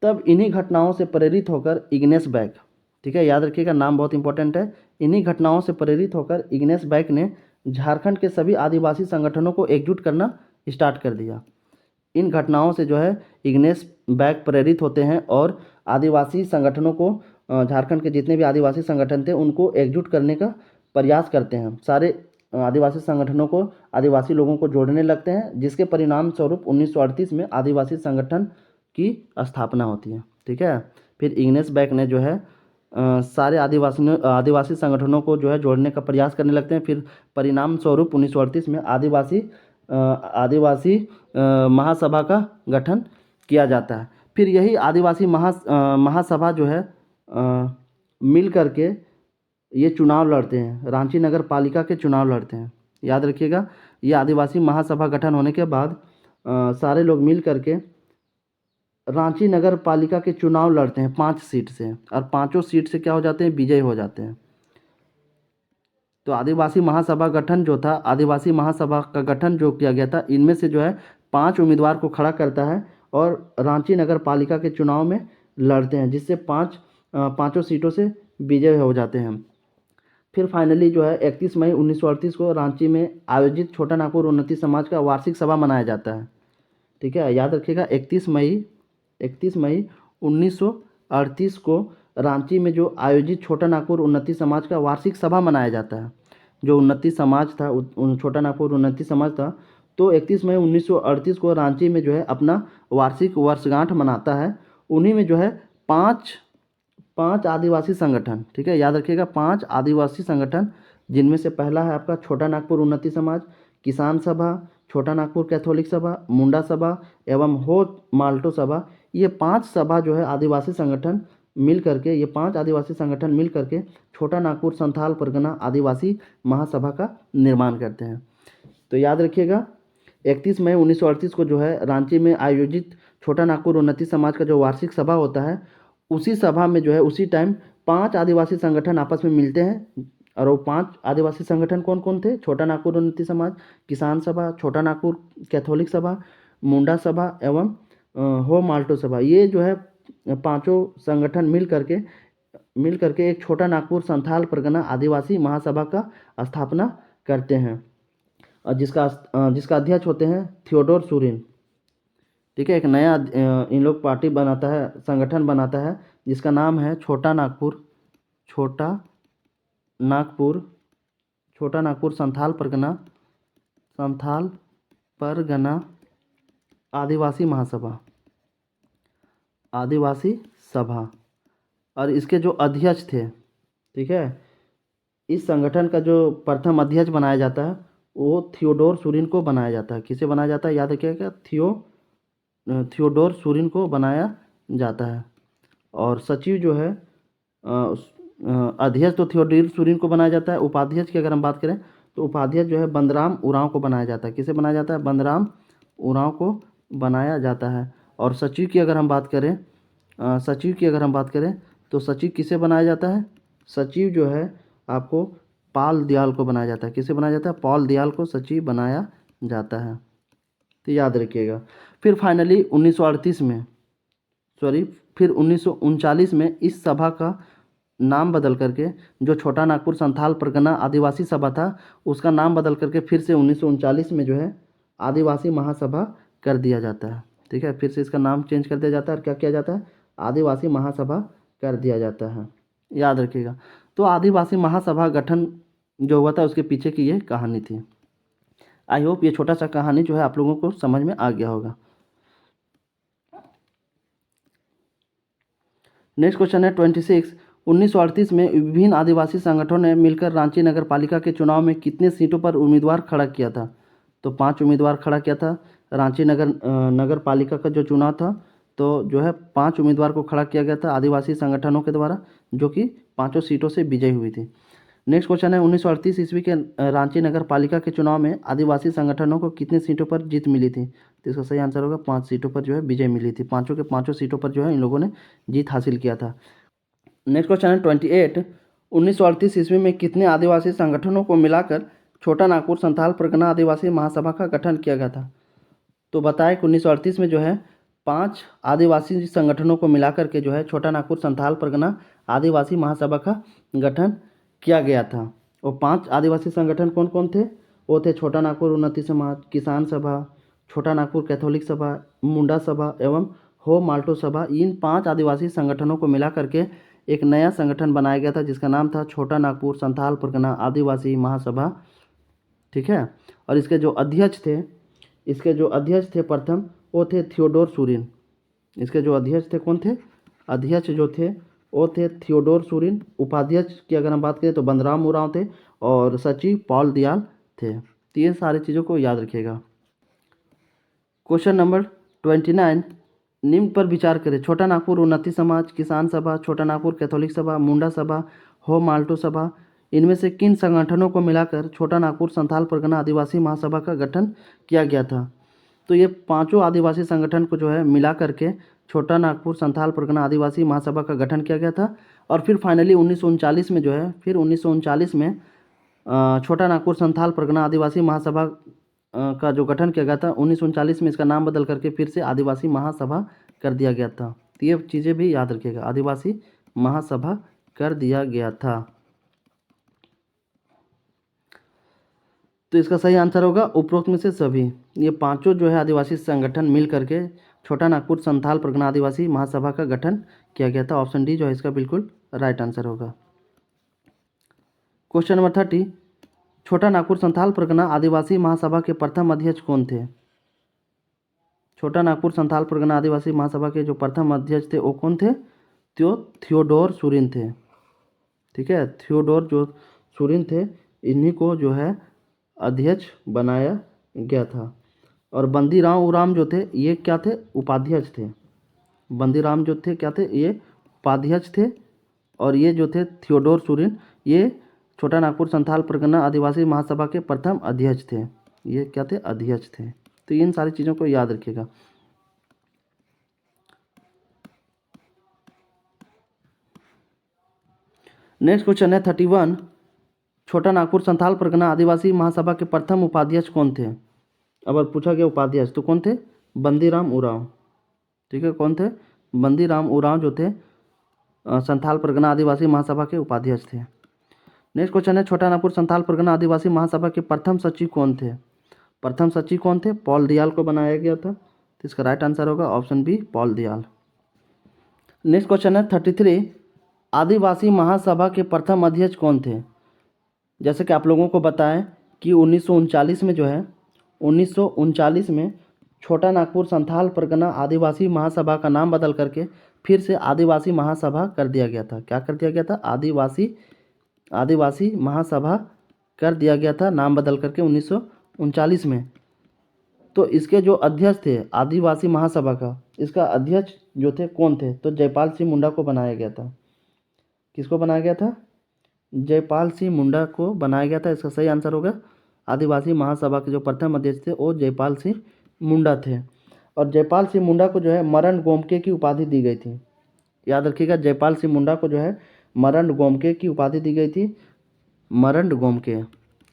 तब इन्हीं घटनाओं से प्रेरित होकर इग्नेस बैक, ठीक है, याद रखिएगा, नाम बहुत इंपॉर्टेंट है, इन्हीं घटनाओं से प्रेरित होकर इग्नेस बैक ने झारखंड के सभी आदिवासी संगठनों को एकजुट करना स्टार्ट कर दिया। इन घटनाओं से जो है इग्नेस बैक प्रेरित होते हैं और आदिवासी संगठनों को, झारखंड के जितने भी आदिवासी संगठन थे उनको एकजुट करने का प्रयास करते हैं। सारे आदिवासी संगठनों को, आदिवासी लोगों को जोड़ने लगते हैं, जिसके परिणाम स्वरूप 1938 में आदिवासी संगठन की स्थापना होती है। ठीक है। फिर इग्नेस बैक ने जो है सारे आदिवासी संगठनों को जो है जोड़ने का प्रयास करने लगते हैं। फिर परिणाम स्वरूप 1938 में आदिवासी महासभा का गठन किया जाता है। फिर यही आदिवासी महासभा जो है मिल करके ये चुनाव लड़ते हैं, रांची नगर पालिका के चुनाव लड़ते हैं। याद रखिएगा, ये आदिवासी महासभा गठन होने के बाद सारे लोग मिल करके रांची नगर पालिका के चुनाव लड़ते हैं 5 सीट से, और 5 सीट से क्या हो जाते हैं, विजयी हो जाते हैं। तो आदिवासी महासभा गठन जो था, आदिवासी महासभा का गठन जो किया गया था, इनमें से जो है 5 उम्मीदवार को खड़ा करता है और रांची नगर पालिका के चुनाव में लड़ते हैं, जिससे पाँचों सीटों से विजय हो जाते हैं। फिर फाइनली जो है 31 मई 1938 को रांची में आयोजित छोटा नागपुर उन्नति समाज का वार्षिक सभा मनाया जाता है। ठीक है, याद रखिएगा 31 मई 1938 को रांची में जो आयोजित छोटा नागपुर उन्नति समाज का वार्षिक सभा मनाया जाता है। जो उन्नति समाज था, छोटा नागपुर उन्नति समाज था, तो 31 मई 1938 को रांची में जो है अपना वार्षिक वर्षगांठ मनाता है। उन्हीं में जो है पांच आदिवासी संगठन, ठीक है, याद रखिएगा 5 आदिवासी संगठन, जिनमें से पहला है आपका छोटा नागपुर उन्नति समाज, किसान सभा, छोटा नागपुर कैथोलिक सभा, मुंडा सभा एवं हो माल्टो सभा। ये 5 सभा जो है आदिवासी संगठन मिल करके, ये 5 आदिवासी संगठन मिल करके छोटा नागपुर संथाल परगना आदिवासी महासभा का निर्माण करते हैं। तो याद रखिएगा 31 मई 1938 को जो है रांची में आयोजित छोटा नागपुर उन्नति समाज का जो वार्षिक सभा होता है, उसी सभा में जो है उसी टाइम 5 आदिवासी संगठन आपस में मिलते हैं। और वो 5 आदिवासी संगठन कौन कौन थे? छोटा नागपुर उन्नति समाज, किसान सभा, छोटा नागपुर कैथोलिक सभा, मुंडा सभा एवं हो माल्टो सभा। ये जो है 5 संगठन मिल करके एक छोटा नागपुर संथाल परगना आदिवासी महासभा का स्थापना करते हैं, और जिसका अध्यक्ष होते हैं थियोडोर सूरिन। ठीक है, एक नया इन लोग पार्टी बनाता है, संगठन बनाता है, जिसका नाम है छोटा नागपुर संथाल परगना आदिवासी सभा। और इसके जो अध्यक्ष थे, ठीक है, इस संगठन का जो प्रथम अध्यक्ष बनाया जाता है वो थियोडोर सूरिन को बनाया जाता है। किसे बनाया जाता है? याद रखिएगा, थियोडोर सूरिन को बनाया जाता है। और सचिव जो है, अध्यक्ष तो थियोडोर सूरिन को बनाया जाता है। उपाध्यक्ष की अगर हम बात करें तो उपाध्यक्ष जो है बंदराम उरांव को बनाया जाता है। किसे बनाया जाता है? बंदराम उरांव को बनाया जाता है। और सचिव की अगर हम बात करें तो सचिव किसे बनाया जाता है? सचिव जो है आपको पाल दयाल को बनाया जाता है। किसे बनाया जाता है? पाल दयाल को सचिव बनाया जाता है। तो याद रखिएगा। फिर फाइनली 1939 में इस सभा का नाम बदल करके, जो छोटा नागपुर संथाल परगना आदिवासी सभा था, उसका नाम बदल करके फिर से 1939 में जो है आदिवासी महासभा कर दिया जाता है। ठीक है, फिर से इसका नाम चेंज कर दिया जाता है और क्या किया जाता है? आदिवासी महासभा कर दिया जाता है। याद रखिएगा। तो आदिवासी महासभा गठन जो हुआ था उसके पीछे की ये कहानी थी। आई होप ये छोटा सा कहानी जो है आप लोगों को समझ में आ गया होगा। नेक्स्ट क्वेश्चन है 26। 1938 में विभिन्न आदिवासी संगठनों ने मिलकर रांची नगर पालिका के चुनाव में कितने सीटों पर उम्मीदवार खड़ा किया था? तो 5 उम्मीदवार खड़ा किया था। रांची नगर पालिका का जो चुनाव था, तो जो है 5 उम्मीदवार को खड़ा किया गया था आदिवासी संगठनों के द्वारा, जो कि 5 सीटों से विजयी हुई थी। नेक्स्ट क्वेश्चन है 1938 ईस्वी के रांची नगर पालिका के चुनाव में आदिवासी संगठनों को कितने सीटों पर जीत मिली थी? तो इसका सही आंसर होगा 5 सीटों पर जो है विजय मिली थी। 5 के 5 सीटों पर जो है इन लोगों ने जीत हासिल किया था। नेक्स्ट क्वेश्चन है 28। 1938 ईस्वी में कितने आदिवासी संगठनों को मिलाकर छोटा नागपुर संथाल परगना आदिवासी महासभा का गठन किया गया था? तो बताएं कि 1938 में जो है 5 आदिवासी संगठनों को मिलाकर के जो है छोटा नागपुर संथाल परगना आदिवासी महासभा का गठन किया गया था। और 5 आदिवासी संगठन कौन कौन थे? वो थे छोटा नागपुर उन्नति समाज, किसान सभा, छोटा नागपुर कैथोलिक सभा, मुंडा सभा एवं हो माल्टो सभा। इन 5 आदिवासी संगठनों को मिला करके एक नया संगठन बनाया गया था, जिसका नाम था छोटा नागपुर संथाल परगना आदिवासी महासभा। ठीक है, और इसके जो अध्यक्ष थे प्रथम, वो थे थियोडोर सूरिन। इसके जो अध्यक्ष थे कौन थे? अध्यक्ष जो थे वो थे थियोडोर सूरिन। उपाध्यक्ष की अगर हम बात करें तो बंदराम उरांव थे और सचिव पॉल दयाल थे। तो ये सारी चीज़ों को याद रखिएगा। क्वेश्चन नंबर 29, निम्न पर विचार करें। छोटा नागपुर उन्नति समाज, किसान सभा, छोटा नागपुर कैथोलिक सभा, मुंडा सभा, हो माल्टो सभा, इनमें से किन संगठनों को मिलाकर छोटा नागपुर संथाल परगना आदिवासी महासभा का गठन किया गया था? तो ये पांचों आदिवासी संगठन को जो है मिला करके छोटा नागपुर संथाल परगना आदिवासी महासभा का गठन किया गया था। और फिर फाइनली 1939 में जो है, फिर 1939 में छोटा नागपुर संथाल परगना आदिवासी महासभा का जो गठन किया गया था 1939 में, इसका नाम बदल करके फिर से आदिवासी महासभा कर दिया गया था। तो ये चीज़ें भी याद रखिएगा, आदिवासी महासभा कर दिया गया था। तो इसका सही आंसर होगा उपरोक्त में से सभी। ये पांचों जो है आदिवासी संगठन मिल करके छोटा नागपुर संथाल परगना आदिवासी महासभा का गठन किया गया था। ऑप्शन डी जो है इसका बिल्कुल राइट आंसर होगा। क्वेश्चन नंबर 30, छोटा नागपुर संथाल परगना आदिवासी महासभा के प्रथम अध्यक्ष कौन थे? छोटा नागपुर संथाल परगना आदिवासी महासभा के जो प्रथम अध्यक्ष थे वो कौन थे? तो थियोडोर सूरिन थे। ठीक है, थियोडोर जो सूरिन थे, इन्हीं को जो है अध्यक्ष बनाया गया था। और बंदीराम उराम जो थे ये क्या थे? उपाध्यक्ष थे। बंदीराम जो थे क्या थे? ये उपाध्यक्ष थे। और ये जो थे थियोडोर सूरिन, ये छोटा नागपुर संथाल परगना आदिवासी महासभा के प्रथम अध्यक्ष थे। ये क्या थे? अध्यक्ष थे। तो इन सारी चीज़ों को याद रखिएगा। नेक्स्ट क्वेश्चन है 31, छोटा नागपुर संथाल परगना आदिवासी महासभा के प्रथम उपाध्यक्ष कौन थे? अगर पूछा गया उपाध्यक्ष तो कौन थे? बंदीराम उरांव। ठीक है, कौन थे? बंदीराम उरांव जो थे संथाल परगना आदिवासी महासभा के उपाध्यक्ष थे। नेक्स्ट क्वेश्चन है, छोटा नागपुर संथाल परगना आदिवासी महासभा के प्रथम सचिव कौन थे? प्रथम सचिव कौन थे? पॉल दयाल को बनाया गया था। तो इसका राइट आंसर होगा option B, Paul Dayal. Next question है 33, आदिवासी महासभा के प्रथम अध्यक्ष कौन थे? जैसे कि आप लोगों को बताएं कि 1939 में जो है 1939 में छोटा नागपुर संथाल परगना आदिवासी महासभा का नाम बदल करके फिर से आदिवासी महासभा कर दिया गया था। क्या कर दिया गया था? आदिवासी महासभा कर दिया गया था, नाम बदल करके 1939 में। तो इसके जो अध्यक्ष थे आदिवासी महासभा का, इसका अध्यक्ष जो थे कौन थे? तो जयपाल सिंह मुंडा को बनाया गया था। किसको बनाया गया था? जयपाल सिंह मुंडा को बनाया गया था। इसका सही आंसर होगा आदिवासी महासभा के जो प्रथम अध्यक्ष थे वो जयपाल सिंह मुंडा थे। और जयपाल सिंह मुंडा को जो है मरण गोमके की उपाधि दी गई थी। याद रखिएगा, जयपाल सिंह मुंडा को जो है मरण गोमके की उपाधि दी गई थी। मरण गोमके,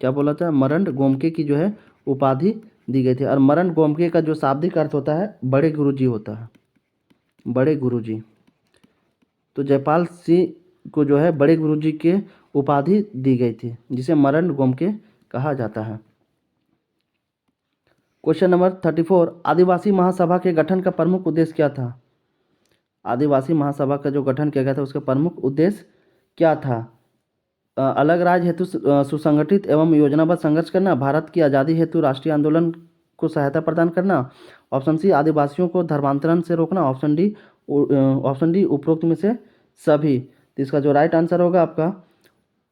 क्या बोला था? मरण गोमके की जो है उपाधि दी गई थी। और मरण गोमके का जो शाब्दिक अर्थ होता है बड़े गुरुजी होता है, बड़े गुरुजी। तो जयपाल सिंह को जो है बड़े गुरुजी के उपाधि दी गई थी, जिसे मरण गोमके कहा जाता है। क्वेश्चन नंबर 34, आदिवासी महासभा के गठन का प्रमुख उद्देश्य क्या था? आदिवासी महासभा का जो गठन किया गया था उसका प्रमुख उद्देश्य क्या था? अलग राज्य हेतु सुसंगठित एवं योजनाबद्ध संघर्ष करना, भारत की आज़ादी हेतु राष्ट्रीय आंदोलन को सहायता प्रदान करना, ऑप्शन सी आदिवासियों को धर्मांतरण से रोकना, ऑप्शन डी उपरोक्त में से सभी। तो इसका जो राइट आंसर होगा आपका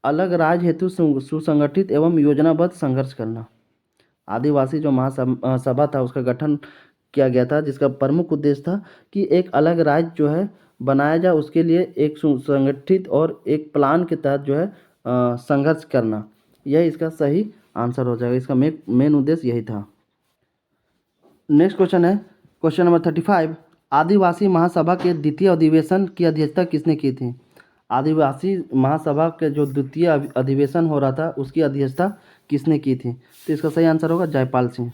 अलग राज्य हेतु सुसंगठित एवं योजनाबद्ध संघर्ष करना। आदिवासी जो महासभा था उसका गठन किया गया था, जिसका प्रमुख उद्देश्य था कि एक अलग राज्य जो है बनाया जाए, उसके लिए एक सुसंगठित और एक प्लान के तहत जो है संघर्ष करना। यही इसका सही आंसर हो जाएगा। इसका मेन उद्देश्य यही था। नेक्स्ट क्वेश्चन है क्वेश्चन नंबर 35, आदिवासी महासभा के द्वितीय अधिवेशन की अध्यक्षता किसने की थी? आदिवासी महासभा के जो द्वितीय अधिवेशन हो रहा था उसकी अध्यक्षता किसने की थी? तो इसका सही आंसर होगा जयपाल सिंह।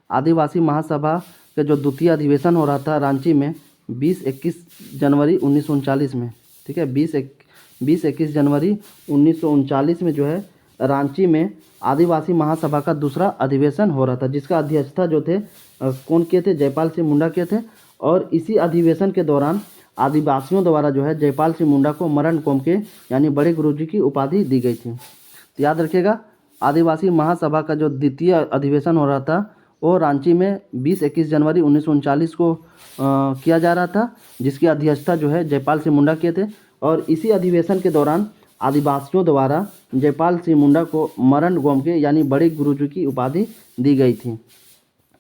आदिवासी महासभा का जो द्वितीय अधिवेशन हो रहा था रांची में 20-21 जनवरी 1939 में। ठीक है, 20-21 जनवरी 1939 में जो है रांची में आदिवासी महासभा का दूसरा अधिवेशन हो रहा था, जिसका अध्यक्षता जो थे कौन किए थे? जयपाल सिंह मुंडा किए थे। और इसी अधिवेशन के दौरान आदिवासियों द्वारा जो है जयपाल सिंह मुंडा को मरण गोमके यानी बड़े गुरुजी की उपाधि दी गई थी। तो याद रखिएगा, आदिवासी महासभा का जो द्वितीय अधिवेशन हो रहा था वो रांची में 20-21 जनवरी 1939 को किया जा रहा था, जिसकी अध्यक्षता जो है जयपाल सिंह मुंडा किए थे। और इसी अधिवेशन के दौरान आदिवासियों द्वारा जयपाल सिंह मुंडा को मरण गोमके यानी बड़े गुरुजी की उपाधि दी गई थी।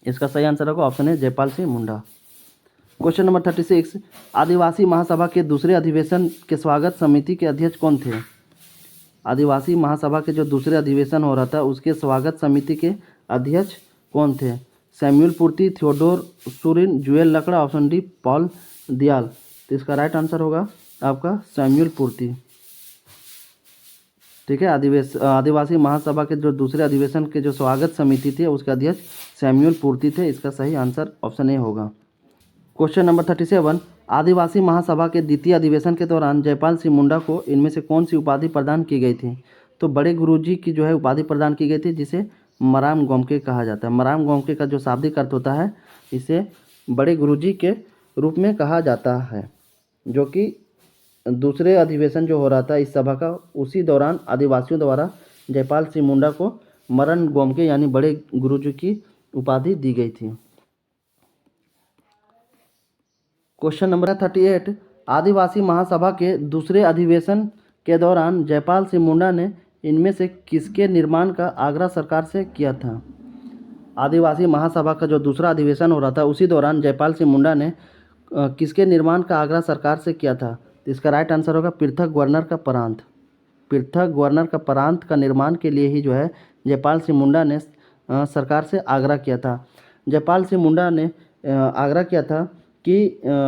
इसका सही आंसर होगा ऑप्शन है जयपाल सिंह मुंडा। क्वेश्चन नंबर 36, आदिवासी महासभा के दूसरे अधिवेशन के स्वागत समिति के अध्यक्ष कौन थे? आदिवासी महासभा के जो दूसरे अधिवेशन हो रहा था उसके स्वागत समिति के अध्यक्ष कौन थे? सैमुअल पूर्ति, थियोडोर सुरिन, जुएल लकड़ा, ऑप्शन डी पॉल दियाल। तो इसका राइट आंसर होगा आपका सैमुअल पूर्ति। ठीक है, आदिवासी महासभा के जो दूसरे अधिवेशन के जो स्वागत समिति थे उसके अध्यक्ष सैमुअल पूर्ति थे। इसका सही आंसर ऑप्शन ए होगा। क्वेश्चन नंबर 37, आदिवासी महासभा के द्वितीय अधिवेशन के दौरान जयपाल सिंह मुंडा को इनमें से कौन सी उपाधि प्रदान की गई थी? तो बड़े गुरुजी की जो है उपाधि प्रदान की गई थी, जिसे मराम गोमके कहा जाता है। मराम गोमके का जो शाब्दिक अर्थ होता है, इसे बड़े गुरुजी के रूप में कहा जाता है, जो कि दूसरे अधिवेशन जो हो रहा था इस सभा का, उसी दौरान आदिवासियों द्वारा जयपाल सिंह मुंडा को मरण गोमके यानी बड़े गुरुजी की उपाधि दी गई थी। क्वेश्चन नंबर 38, आदिवासी महासभा के दूसरे अधिवेशन के दौरान जयपाल सिंह मुंडा ने इनमें से किसके निर्माण का आग्रह सरकार से किया था? आदिवासी महासभा का जो दूसरा अधिवेशन हो रहा था उसी दौरान जयपाल सिंह मुंडा ने किसके निर्माण का आग्रह सरकार से किया था? तो इसका राइट आंसर होगा पृथक गवर्नर का प्रांत। पृथक गवर्नर का प्रांत का निर्माण के लिए ही जो है जयपाल सिंह मुंडा ने सरकार से आग्रह किया था। जयपाल सिंह मुंडा ने आग्रह किया था कि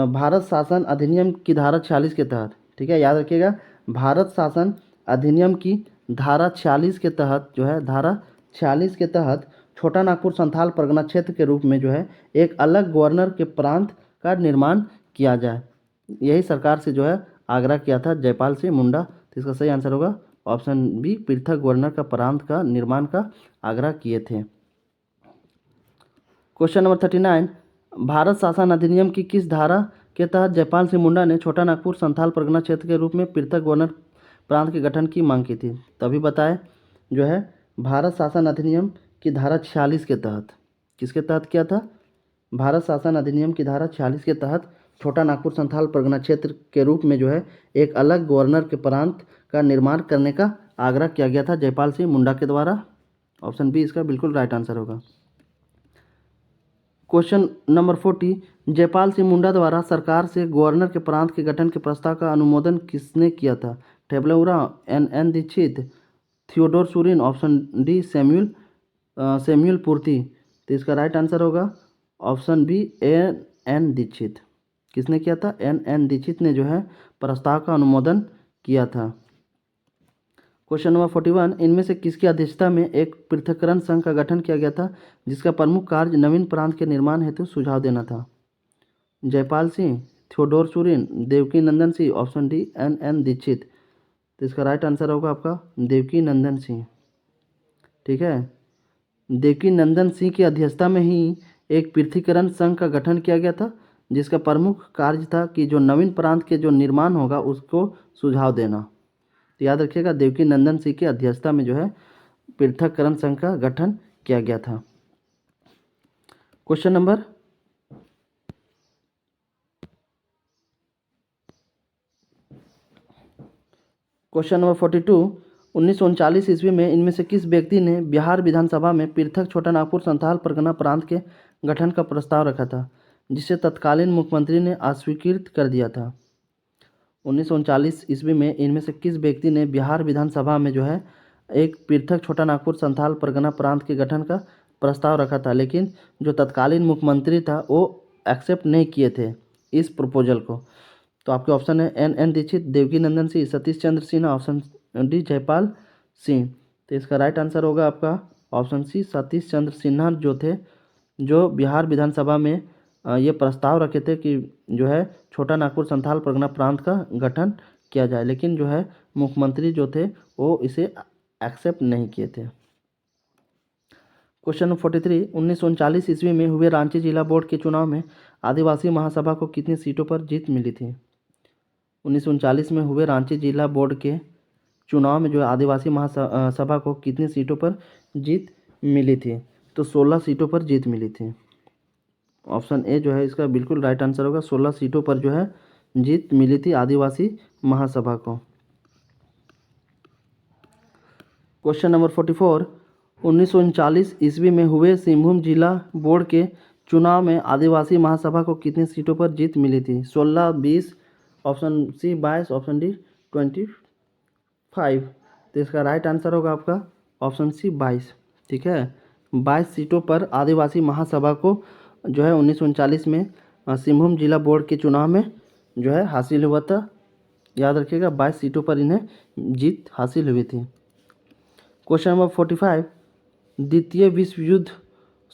भारत शासन अधिनियम की धारा 46 के तहत, ठीक है, याद रखिएगा, भारत शासन अधिनियम की धारा 46 के तहत जो है, धारा 46 के तहत छोटा नागपुर संथाल परगना क्षेत्र के रूप में जो है एक अलग गवर्नर के प्रांत का निर्माण किया जाए। यही सरकार से जो है आग्रह किया था जयपाल सिंह मुंडा। तो इसका सही आंसर होगा ऑप्शन बी, पृथक गवर्नर का प्रांत का निर्माण का आग्रह किए थे। क्वेश्चन नंबर 39, भारत शासन अधिनियम की किस धारा के तहत जयपाल सिंह मुंडा ने छोटा नागपुर संथाल परगना क्षेत्र के रूप में पृथक गवर्नर प्रांत के गठन की मांग की थी? तभी बताए जो है भारत शासन अधिनियम की धारा 46 के तहत। किसके तहत किया था? भारत शासन अधिनियम की धारा 46 के तहत छोटा नागपुर संथाल परगना क्षेत्र के रूप में जो है एक अलग गवर्नर के प्रांत का निर्माण करने का आग्रह किया गया था जयपाल सिंह मुंडा के द्वारा। ऑप्शन बी इसका बिल्कुल राइट आंसर होगा। क्वेश्चन नंबर 40, जयपाल सिंह मुंडा द्वारा सरकार से गवर्नर के प्रांत के गठन के प्रस्ताव का अनुमोदन किसने किया था? Theble Oraon, N Dikshit, Theodore Surin, option D Samuel Purti. तो इसका राइट आंसर होगा ऑप्शन बी एन दीक्षित। किसने किया था? एन दीक्षित ने जो है प्रस्ताव का अनुमोदन किया था। क्वेश्चन नंबर 41, इनमें से किसकी अध्यक्षता में एक पृथक्करण संघ का गठन किया गया था जिसका प्रमुख कार्य नवीन प्रांत के निर्माण हेतु सुझाव देना था? Jaipal Singh, Theodore Surin, Devki Nandan Singh, option D N Dikshit. तो इसका राइट आंसर होगा आपका देवकी नंदन सिंह। ठीक है, देवकी नंदन सिंह की अध्यक्षता में ही एक पृथक्करण संघ का गठन किया गया था जिसका प्रमुख कार्य था कि जो नवीन प्रांत के जो निर्माण होगा उसको सुझाव देना। तो याद रखिएगा देवकी नंदन सिंह की अध्यक्षता में जो है पृथक्करण संघ का गठन किया गया था। क्वेश्चन नंबर 42, 1939 ईस्वी में इनमें से किस व्यक्ति ने बिहार विधानसभा में पृथक छोटा नागपुर संथाल परगना प्रांत के गठन का प्रस्ताव रखा था जिसे तत्कालीन मुख्यमंत्री ने अस्वीकृत कर दिया था? 1939 ईस्वी में इनमें से किस व्यक्ति ने बिहार विधानसभा में जो है एक पृथक छोटा नागपुर संथाल परगना प्रांत के गठन का प्रस्ताव रखा था, लेकिन जो तत्कालीन मुख्यमंत्री था वो एक्सेप्ट नहीं किए थे इस प्रपोजल को? तो आपके ऑप्शन है N Dixit, Devaki Nandan Singh, Satish Chandra Sinha, option D Jaipal Singh. तो इसका राइट आंसर होगा आपका ऑप्शन सी सतीश चंद्र सिन्हा, जो थे जो बिहार विधानसभा में ये प्रस्ताव रखे थे कि जो है छोटा नागपुर संथाल परगना प्रांत का गठन किया जाए, लेकिन जो है मुख्यमंत्री जो थे वो इसे एक्सेप्ट नहीं किए थे। क्वेश्चन नंबर 43, 1939 ईस्वी में हुए रांची जिला बोर्ड के चुनाव में आदिवासी महासभा को कितनी सीटों पर जीत मिली थी? 1939 में हुए रांची जिला बोर्ड के चुनाव में जो आदिवासी महासभा को कितनी सीटों पर जीत मिली थी? तो 16 सीटों पर जीत मिली थी। ऑप्शन ए जो है इसका बिल्कुल राइट आंसर होगा। 16 सीटों पर जो है जीत मिली थी आदिवासी महासभा को। क्वेश्चन नंबर 44, 1939 ईस्वी में हुए सिंहभूम जिला बोर्ड के चुनाव में आदिवासी महासभा को कितनी सीटों पर जीत मिली थी? 16, 20, ऑप्शन सी 22, ऑप्शन डी 25। तो इसका राइट आंसर होगा आपका ऑप्शन सी 22। ठीक है, 22 सीटों पर आदिवासी महासभा को जो है 1939 में सिंहभूम जिला बोर्ड के चुनाव में जो है हासिल हुआ था। याद रखिएगा 22 सीटों पर इन्हें जीत हासिल हुई थी। क्वेश्चन नंबर 45, द्वितीय विश्व युद्ध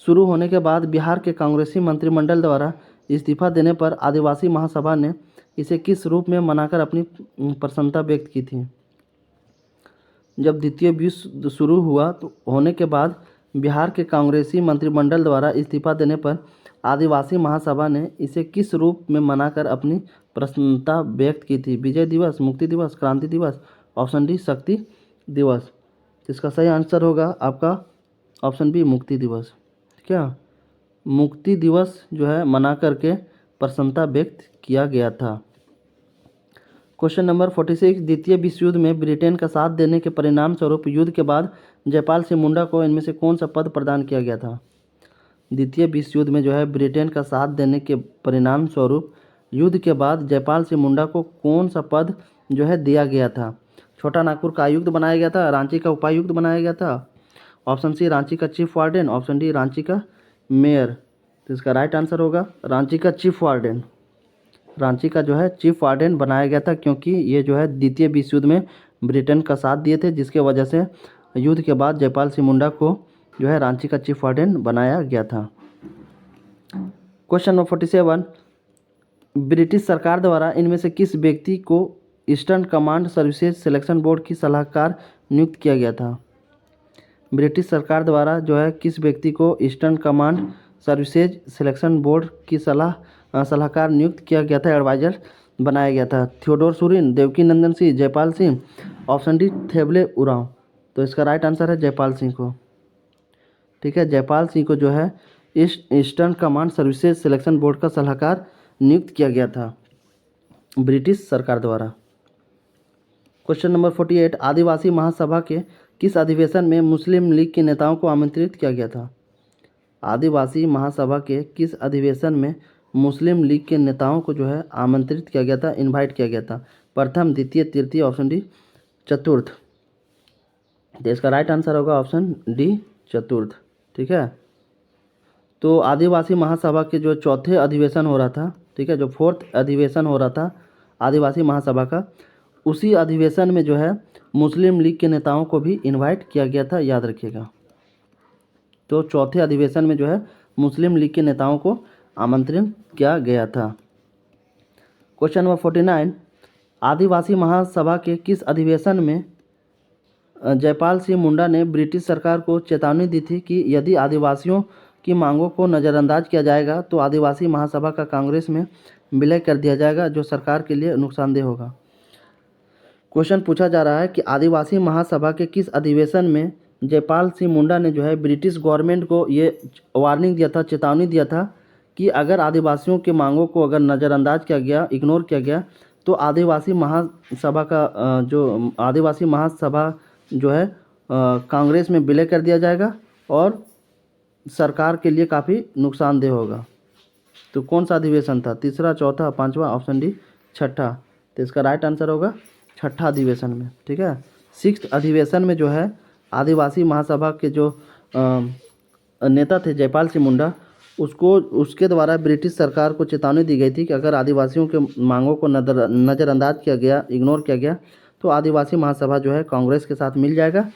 शुरू होने के बाद बिहार के कांग्रेसी मंत्रिमंडल द्वारा इस्तीफा देने पर आदिवासी महासभा ने इसे किस रूप में मनाकर अपनी प्रसन्नता व्यक्त की थी? जब द्वितीय विश्व युद्ध शुरू हुआ तो होने के बाद बिहार के कांग्रेसी मंत्रिमंडल द्वारा इस्तीफा देने पर आदिवासी महासभा ने इसे किस रूप में मनाकर अपनी प्रसन्नता व्यक्त की थी? विजय दिवस, मुक्ति दिवस, क्रांति दिवस, ऑप्शन डी शक्ति दिवस। इसका सही आंसर होगा आपका ऑप्शन बी मुक्ति दिवस। क्या मुक्ति दिवस जो है मना करके प्रसन्नता व्यक्त किया गया था। क्वेश्चन नंबर 46, द्वितीय विश्व युद्ध में ब्रिटेन का साथ देने के परिणाम स्वरूप युद्ध के बाद जयपाल सिंह मुंडा को इनमें से कौन सा पद प्रदान किया गया था? द्वितीय विश्व युद्ध में जो है ब्रिटेन का साथ देने के परिणाम स्वरूप युद्ध के बाद जयपाल सिंह मुंडा को कौन सा पद जो है दिया गया था? छोटा नागपुर का आयुक्त बनाया गया था, रांची का उपायुक्त बनाया गया था, ऑप्शन सी रांची का chief warden, option D Ranchi का मेयर। तो इसका राइट आंसर होगा रांची का चीफ वार्डन। रांची का जो है चीफ वार्डन बनाया गया था क्योंकि ये जो है द्वितीय विश्व युद्ध में ब्रिटेन का साथ दिए थे, जिसके वजह से युद्ध के बाद जयपाल सिंह मुंडा को जो है रांची का चीफ वार्डन बनाया गया था। क्वेश्चन नंबर 47, ब्रिटिश सरकार द्वारा इनमें से किस व्यक्ति को eastern command services selection board की सलाहकार नियुक्त किया गया था? ब्रिटिश सरकार द्वारा जो है किस व्यक्ति को eastern command services selection board की सलाहकार नियुक्त किया गया था, एडवाइजर बनाया गया था? Theodore Surin, Devaki Nandan Singh, Jaipal Singh, option D थेबले Oraon. तो इसका राइट आंसर है जयपाल सिंह को। ठीक है, जयपाल सिंह को जो है eastern command services selection board का सलाहकार नियुक्त किया गया था ब्रिटिश सरकार द्वारा। क्वेश्चन नंबर 48, आदिवासी महासभा के किस अधिवेशन में मुस्लिम लीग के नेताओं को आमंत्रित किया गया था? आदिवासी महासभा के किस अधिवेशन में मुस्लिम लीग के नेताओं को जो है आमंत्रित किया गया था, इनवाइट किया गया था? प्रथम, द्वितीय, तृतीय, ऑप्शन डी चतुर्थ। तो इसका राइट आंसर होगा ऑप्शन डी चतुर्थ। ठीक है, तो आदिवासी महासभा के जो चौथे अधिवेशन हो रहा था, ठीक है, जो फोर्थ अधिवेशन हो रहा था आदिवासी महासभा का, उसी अधिवेशन में जो है मुस्लिम लीग के नेताओं को भी इनवाइट किया गया था, याद रखिएगा। तो चौथे अधिवेशन में जो है मुस्लिम लीग के नेताओं को आमंत्रित किया गया था। क्वेश्चन नंबर 49, आदिवासी महासभा के किस अधिवेशन में जयपाल सिंह मुंडा ने ब्रिटिश सरकार को चेतावनी दी थी कि यदि आदिवासियों की मांगों को नज़रअंदाज किया जाएगा तो आदिवासी महासभा का कांग्रेस में विलय कर दिया जाएगा, जो सरकार के लिए नुकसानदेह होगा? क्वेश्चन पूछा जा रहा है कि आदिवासी महासभा के किस अधिवेशन में जयपाल सिंह मुंडा ने जो है ब्रिटिश गवर्नमेंट को ये वार्निंग दिया था, चेतावनी दिया था कि अगर आदिवासियों के मांगों को अगर नज़रअंदाज किया गया, इग्नोर किया गया, तो आदिवासी महासभा का जो आदिवासी महासभा जो है कांग्रेस में विलय कर दिया जाएगा और सरकार के लिए काफ़ी नुकसानदेह होगा। तो कौन सा अधिवेशन था? तीसरा, चौथा, पांचवा, ऑप्शन डी छठा। तो इसका राइट आंसर होगा छठा अधिवेशन में। ठीक है, 6th अधिवेशन में जो है आदिवासी महासभा के जो नेता थे जयपाल सिंह मुंडा, उसके द्वारा ब्रिटिश सरकार को चेतावनी दी गई थी कि अगर आदिवासियों के मांगों को नज़रअंदाज किया गया, इग्नोर किया गया, तो आदिवासी महासभा जो है कांग्रेस के साथ मिल जाएगा,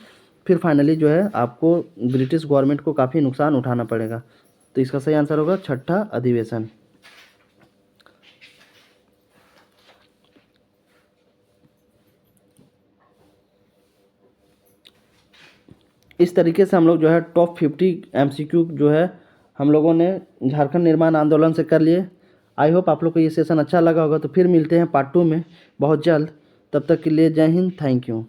फिर फाइनली जो है आपको ब्रिटिश गवर्नमेंट को काफ़ी नुकसान उठाना पड़ेगा। तो इसका सही आंसर होगा छठा अधिवेशन। इस तरीके से हम लोग जो है टॉप 50 MCQ जो है हम लोगों ने झारखंड निर्माण आंदोलन से कर लिए। आई होप आप लोग को ये सेशन अच्छा लगा होगा। तो फिर मिलते हैं पार्ट 2 में बहुत जल्द। तब तक के लिए जय हिंद, थैंक यू।